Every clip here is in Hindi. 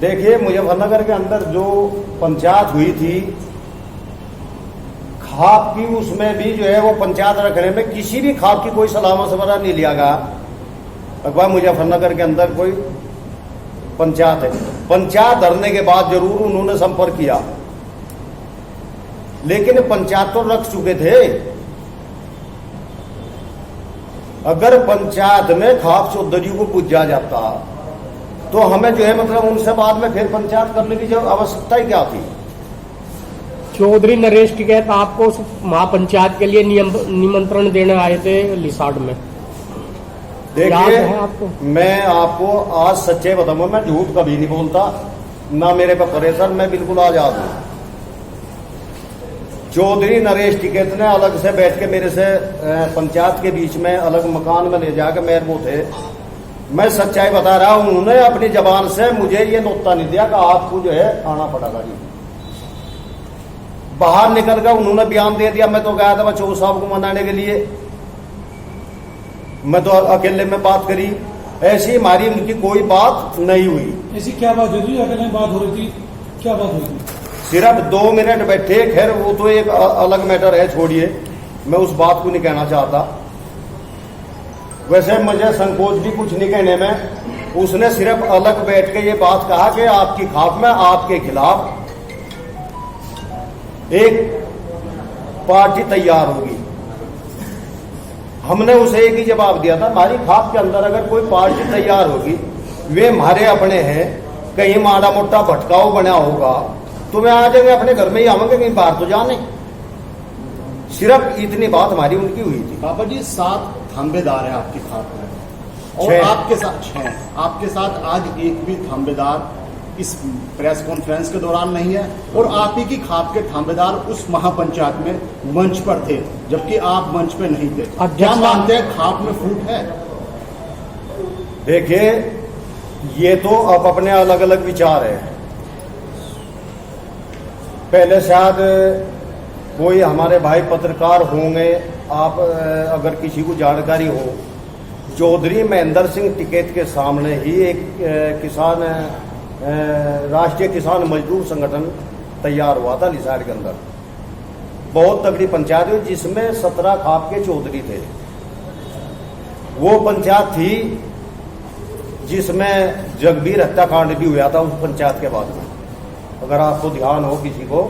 देखिए, मुजफ्फरनगर के अंदर जो पंचायत हुई थी खाप की, उसमें भी जो है वो पंचायत रखने में किसी भी खाप की कोई सलाह मशवरा नहीं लिया गया। अखबार मुजफ्फरनगर के अंदर कोई पंचायत है, पंचायत धरने के बाद जरूर उन्होंने संपर्क किया, लेकिन पंचायत तो रख चुके थे। अगर पंचायत में खाप चौधरी को पूछा जाता तो हमें जो है मतलब उनसे बाद में फिर पंचायत करने की आवश्यकता ही क्या थी। चौधरी नरेश टिकैत आपको महापंचायत के लिए निमंत्रण देने आए थे लिसाड़ में, देखिए मैं आपको आज सच्चे बताऊंगा, मैं झूठ कभी नहीं बोलता, ना मेरे पे प्रेशर, मैं बिल्कुल आजाद हूं। चौधरी नरेश टिकैत ने अलग से बैठ के मेरे से पंचायत के बीच में अलग मकान में ले जाकर मेयर वो थे, मैं सच्चाई बता रहा हूं, उन्होंने अपनी जबान से मुझे ये नोता नहीं दिया कि आपको जो है आना पड़ेगा जी। बाहर निकल कर उन्होंने बयान दे दिया, मैं तो गया था चौधरी साहब को मनाने के लिए, मैं तो अकेले में बात करी, ऐसी हमारी उनकी कोई बात नहीं हुई। ऐसी क्या बात हुई थी? अकेले में बात हो रही थी, क्या बात हुई थी? सिर्फ 2 मिनट बैठे, खैर वो तो एक अलग मैटर है, छोड़िए, मैं उस बात को नहीं कहना चाहता। वैसे मुझे संकोच भी कुछ नहीं कहने में, उसने सिर्फ अलग बैठ के ये बात कहा कि आपकी खाप में आपके खिलाफ एक पार्टी तैयार होगी। हमने उसे एक ही जवाब दिया था, हमारी खाप के अंदर अगर कोई पार्टी तैयार होगी, वे हमारे अपने हैं, कहीं माड़ा मोटा भटकाव बना होगा तो वे आ जाएंगे, अपने घर में ही आवेंगे, कहीं बाहर तो जाने। सिर्फ इतनी बात हमारी उनकी हुई थी। बाबा जी 7 थांबेदार है आपकी खाप में और आपके साथ 6, आपके साथ आज एक भी थांबेदार इस प्रेस कॉन्फ्रेंस के दौरान नहीं है, और आप ही की खाप के थांबेदार उस महापंचायत में मंच पर थे, जबकि आप मंच पे नहीं थे। क्या मानते हैं खाप में फूट है? देखिए, ये तो अब अपने अलग अलग विचार है। पहले शायद कोई हमारे भाई पत्रकार होंगे, आप अगर किसी को जानकारी हो, चौधरी महेंद्र सिंह टिकैत के सामने ही एक किसान राष्ट्रीय किसान मजदूर संगठन तैयार हुआ था लिसाड़ के अंदर, बहुत तगड़ी पंचायत हुई जिसमें 17 खाप के चौधरी थे। वो पंचायत थी जिसमें जगबीर हत्याकांड भी हुआ था उस पंचायत के बाद में, अगर आपको ध्यान हो किसी को।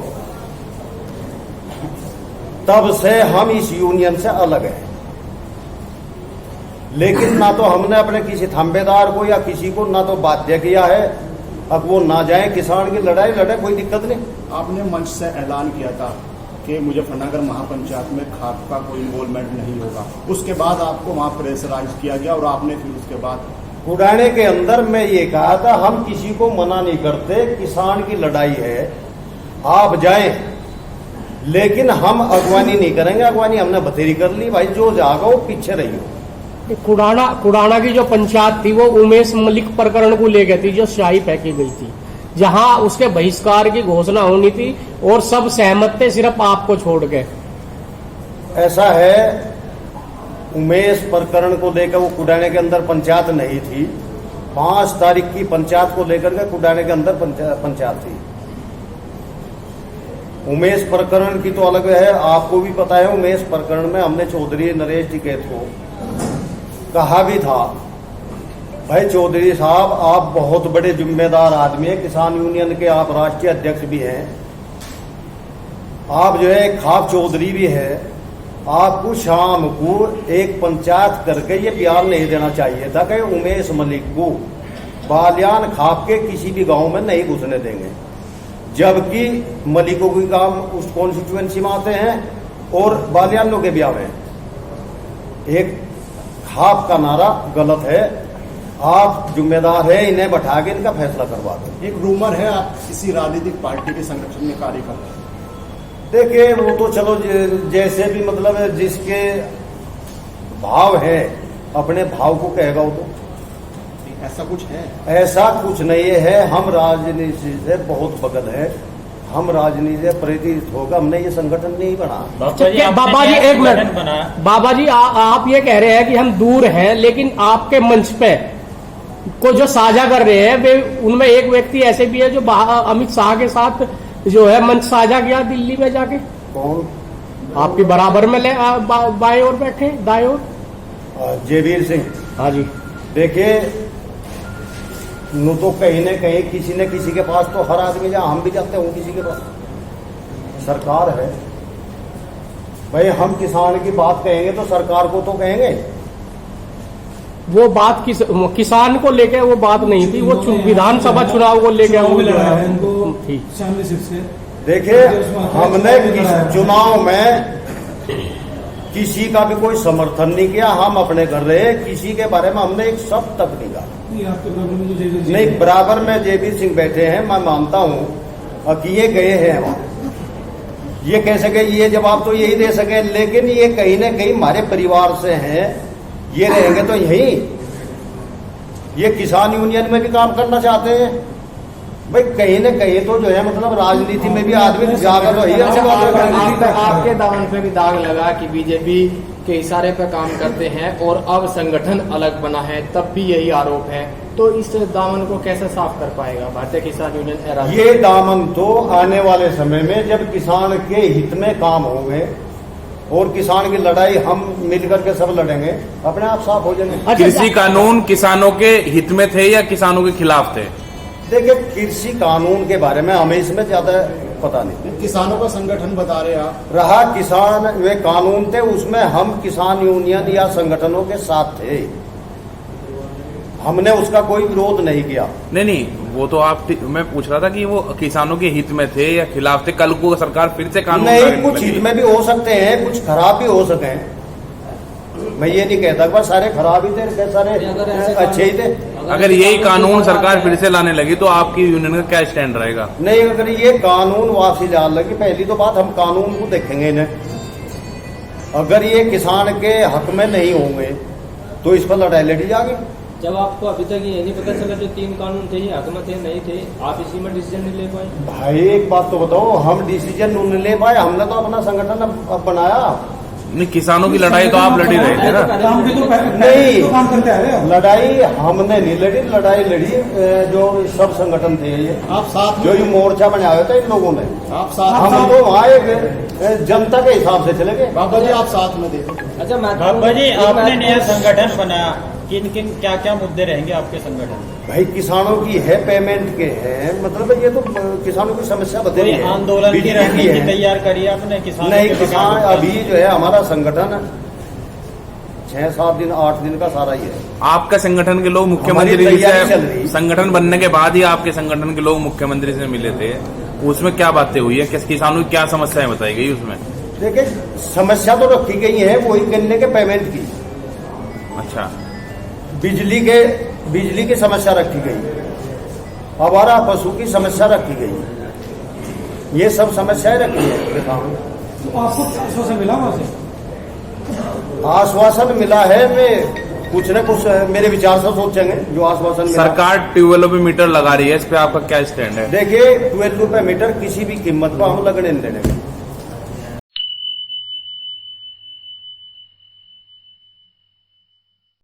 तब से हम इस यूनियन से अलग हैं, लेकिन ना तो हमने अपने किसी थांबेदार को या किसी को ना तो बाध्य किया है, अब वो ना जाए किसान की लड़ाई लड़े, कोई दिक्कत नहीं। आपने मंच से ऐलान किया था कि मुजफ्फरनगर महापंचायत में खाप का कोई इन्वॉल्वमेंट नहीं होगा, उसके बाद आपको वहां प्रेशराइज किया गया और आपने फिर उसके बाद उड़ाने के अंदर मैं ये कहा था, हम किसी को मना नहीं करते, किसान की लड़ाई है, आप जाएं, लेकिन हम अगवानी नहीं करेंगे। अगवानी हमने बतेरी कर ली, भाई जो जागा वो पीछे रही हो। कुड़ाना की जो पंचायत थी वो उमेश मलिक प्रकरण को ले गई थी, जो स्याही फेंकी गई थी, जहां उसके बहिष्कार की घोषणा होनी थी और सब सहमत थे, सिर्फ आपको छोड़ के। ऐसा है, उमेश प्रकरण को लेकर वो कुडाने के अंदर पंचायत नहीं थी। 5 तारीख की पंचायत को लेकर के कुडाने के अंदर पंचायत थी। उमेश प्रकरण की तो अलग है, आपको भी पता है। उमेश प्रकरण में हमने चौधरी नरेश टिकैत को कहा भी था, भाई चौधरी साहब आप बहुत बड़े जिम्मेदार आदमी हैं, किसान यूनियन के आप राष्ट्रीय अध्यक्ष भी हैं, आप जो है खाप चौधरी भी है, आपको शाम को एक पंचायत करके ये बयान नहीं देना चाहिए था कि उमेश मलिक को बालियान खाप के किसी भी गांव में नहीं घुसने देंगे, जबकि मलिकों के काम उस कॉन्स्टिट्यूएंसी में आते हैं और बालियानों के ब्याह में। एक खाप का नारा गलत है, आप जिम्मेदार है, इन्हें बैठा के इनका फैसला करवा दें। एक रूमर है आप किसी राजनीतिक पार्टी के संगठन में कार्य करते हैं। देखिए वो तो चलो जैसे भी मतलब जिसके भाव है अपने भाव को कहेगा वो तो। ऐसा कुछ है? ऐसा कुछ नहीं है, हम राजनीति से बहुत बगल है, हम राजनीति से प्रेरित होगा, हमने ये संगठन नहीं बना। बाबा जी एक मिनट, बाबा जी आप ये कह रहे हैं कि हम दूर हैं, लेकिन आपके मंच पे को जो साझा कर रहे हैं वे उनमें एक व्यक्ति ऐसे भी है जो अमित शाह के साथ जो है मंच साझा किया दिल्ली में जाके। कौन? आपके बराबर में बाएं ओर बैठे, दाएं ओर। जयवीर सिंह। हाँ जी। देखिए, नु तो कहीं न कहीं किसी न किसी के पास तो हर आदमी जहाँ हम भी जाते हों किसी के पास सरकार है। भाई हम किसान की बात कहेंगे तो सरकार को तो कहेंगे। वो बात किसान को लेके वो बात नहीं थी, वो विधानसभा चुनाव को लेके चुनाव वो भी जो लड़ा है है उनको ठीक। शामली सीट से। देखिए, हमने चुनाव में किसी का भी कोई समर्थन नहीं किया। हम अपने घर रहे, किसी के बारे में हमने एक शब्द तक नहीं कहा। नहीं, आपके बराबर में जो जयवीर जी नहीं, बराबर में जयवीर सिंह बैठे हैं, मैं मानता हूं कि ये गए हैं वहां। ये कह सके, ये जवाब तो यही दे सके, लेकिन ये कहीं ना कहीं हमारे परिवार से हैं, ये रहेंगे तो यही। ये किसान यूनियन में भी काम करना चाहते हैं। भाई कहीं न कहीं तो जो है मतलब राजनीति में भी आदमी जाकर तो ही अच्छी बात है। आपके दामन पे भी दाग लगा कि बीजेपी के इशारे पे काम करते हैं और अब संगठन अलग बना है, तब भी यही आरोप है। तो इस दामन को कैसे साफ कर पाएगा भारतीय किसान यूनियन? ये दामन तो आने वाले समय में जब किसान के हित में काम होंगे और किसान की लड़ाई हम मिलकर के सब लड़ेंगे, अपने आप साफ हो जाएंगे। कृषि कानून किसानों के हित में थे या किसानों के खिलाफ थे? देखिए, कृषि कानून के बारे में हमें इसमें ज्यादा पता नहीं। किसानों का संगठन बता रहे आप। रहा किसान, वे कानून थे, उसमें हम किसान यूनियन या संगठनों के साथ थे। हमने उसका कोई विरोध नहीं किया। नहीं, वो तो आप, मैं पूछ रहा था कि वो किसानों के हित में थे या खिलाफ थे। कल को सरकार फिर से कानून नहीं, कुछ हित में भी हो सकते हैं, कुछ खराब भी हो सके। मैं ये नहीं कहता कि बस सारे खराब ही थे, सारे अच्छे ही थे। अगर यही कानून सरकार फिर से लाने लगी तो आपकी यूनियन का क्या स्टैंड रहेगा? नहीं, अगर ये कानून वापसी लाने लगी, पहली तो बात हम कानून को देखेंगे इन्हें। अगर ये किसान के हक में नहीं होंगे तो इस पर लड़ाई लड़ी जाएगी। जब आपको अभी तक ये नहीं पता चला जो 3 कानून थे ये हक में थे नहीं थे, आप इसी में डिसीजन नहीं ले पाए? भाई एक बात तो बताओ, हम डिसीजन नहीं ले पाए। हमने तो अपना संगठन अब बनाया। नहीं, किसानों की लड़ाई तो आप लड़ी रहे थे ना? काम भी तो नहीं, तो काम करते आ रहे हो। लड़ाई हमने नहीं लड़ी, लड़ाई लड़ी जो सब संगठन थे ये, आप साथ जो ये मोर्चा बनाया था इन लोगों ने। आप साथ हम तो वहाँ एक जनता के हिसाब से चले गए। बाबा जी आप साथ में देखो। अच्छा बाबा जी, आपने नया संगठन बनाया, किन किन क्या क्या मुद्दे रहेंगे आपके संगठन में? भाई किसानों की है, पेमेंट के हैं, मतलब ये तो किसानों की समस्या बदली है। आंदोलन की बिजली रणनीति है। तैयार करी आपने किसानों नहीं, के किसान बकाया अभी जो है हमारा संगठन 6-7 दिन 8 दिन का सारा ही है। आपका संगठन के लोग मुख्यमंत्री हमारी तैयारी चल से, रही। संगठन बनने के बाद ही आपके संगठन के लोग मुख्यमंत्री से मिले थे, उसमें क्या बातें हुई है? किसानों की क्या समस्याएं बताई गई उसमें? देखिए, समस्या तो रखी गई है वही करने के पेमेंट की। अच्छा, बिजली की समस्या रखी गई, आवारा पशु की समस्या रखी गई, ये सब समस्याएं रखी है किसानों। तो आपको आश्वासन मिला वहां से? आश्वासन मिला है, मैं कुछ न कुछ मेरे विचार से सोचेंगे जो आश्वासन मिला। सरकार ट्यूबवेलों पे मीटर लगा रही है, इस पे आपका क्या स्टैंड है? देखिए, 12 रुपए मीटर किसी भी कीमत पर हम लगने नहीं देंगे।